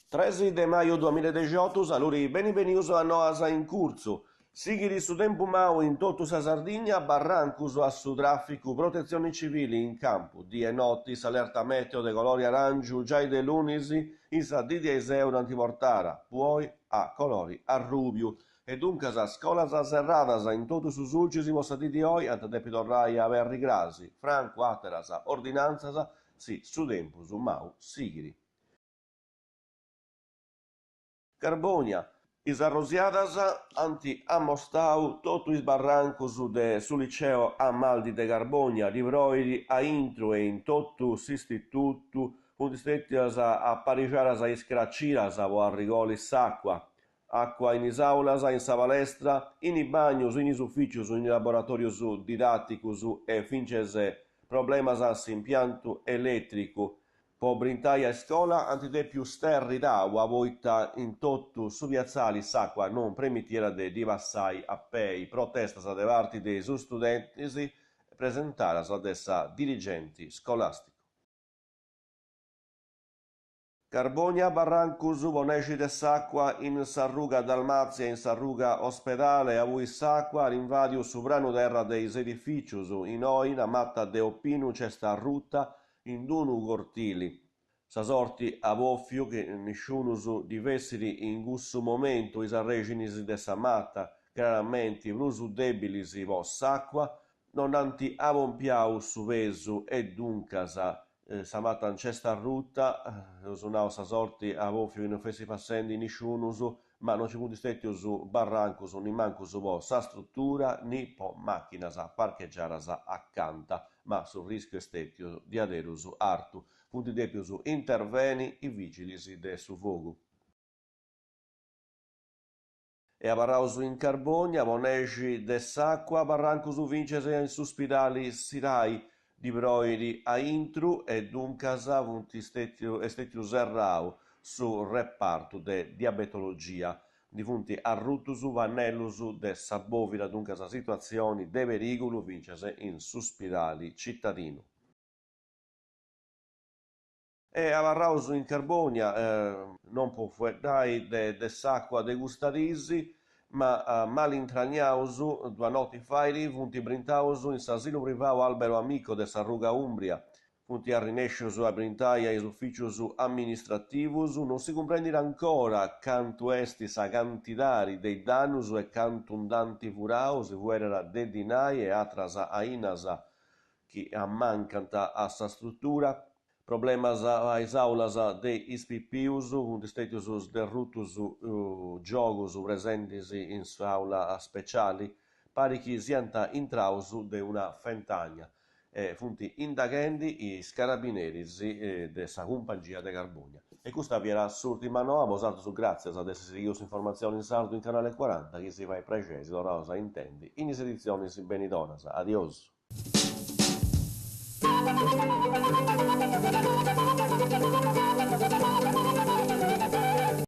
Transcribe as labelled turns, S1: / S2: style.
S1: 13 de maio 2018, saluri benvenuti a Noasa in curso. Sigili su tempo mau in tutta sa Sardegna, barrancus a su traffico, protezioni civili in campo, di e notis, allerta meteo de colori arangiu, già de lunisi, in sa di 10 euro antiportara, poi a colori arrubiu. E dunque sa scola sa serrata in tutto su sulci si possa di oggi, ante depi torrai a verri grasi, franco, atera sa ordinanza sa, sì, su tempo, su mau, sigili. Carbonia, is arrosiadas anti ammostau totu is barrancos su liceo a Maldi de Carbonia, livroidi a intro e in totu s'istitutu, fundistettias a parigiaras a iscraciras o a rigolis s'acqua, acqua in is aulas, in sa palestra, in i bagnus, in is ufficius, in i laboratorius didatticus e finces problemas as impiantu elettricu, po brintaia e scola antide più sterri d'acqua voita in tottu su piazzali s'acqua non premitiera de divassai a pei protestas de parti dei su studentisi presentaras ad essa dirigenti scolastico. Carbonia barrancus boneci de s'acqua in Sarruga Dalmazia in Sarruga Ospedale avui s'acqua rinvadiu su brano terra deis edificius in oina matta de opinu cesta rutta in dunu cortili. Sa sorti a voffiu che nisciunus divessiri in gussu momento is arreginis de sa matta, chiaramente prusu debilis vos s'acqua, non anti avompiau su pesu e duncas sa matta in cesta rutta, usunau sa sorti a voffiu non fessi passendi nisciunus, ma non ci punti stettius barrancus ni mancus vos sa struttura ni po macchinas parcheggiaras accanta, ma sul rischio estetio di aderus artu. Punti depius interveni i vigilis de su fogu. E abarraus in Carbonia, monegi de s'acqua, barrancus vinces in suspidali sirai di broidi a intru e duncas vunt estetius errau su reparto de diabetologia, difunti arrutus vannellus de sa bovida, duncas a situazioni de periculu vinces in suspidali cittadinu. E avarraus in Carbonia non può fueddai de s'acqua de gustadisi, ma mal intragnaus dua noti fairi funti brintaus in s'asilo privau Albero Amico de Sarruga Umbria, funti arrinescius a brintaia is ufficius amministrativus, non si comprendere ancora cantu esti sa cantidari dei danus e cantum danti furaus fuerera de dinai e atras ainas chi ammancanta a sa struttura, problemas a is aulas de ispipius, funti stetius derrutus giogos presentes in su aula speciali, pari chi sianta intraus de una fentagna. Funti indaghendi is carabineris de sa compagnia de Carbonia. E questa era s'ultima nova, vosaltros grazie ad essere seguius informazioni in sardo in canale 40, che si fa i precesi, rosa intendi, in is edizioni benidonas. Adios.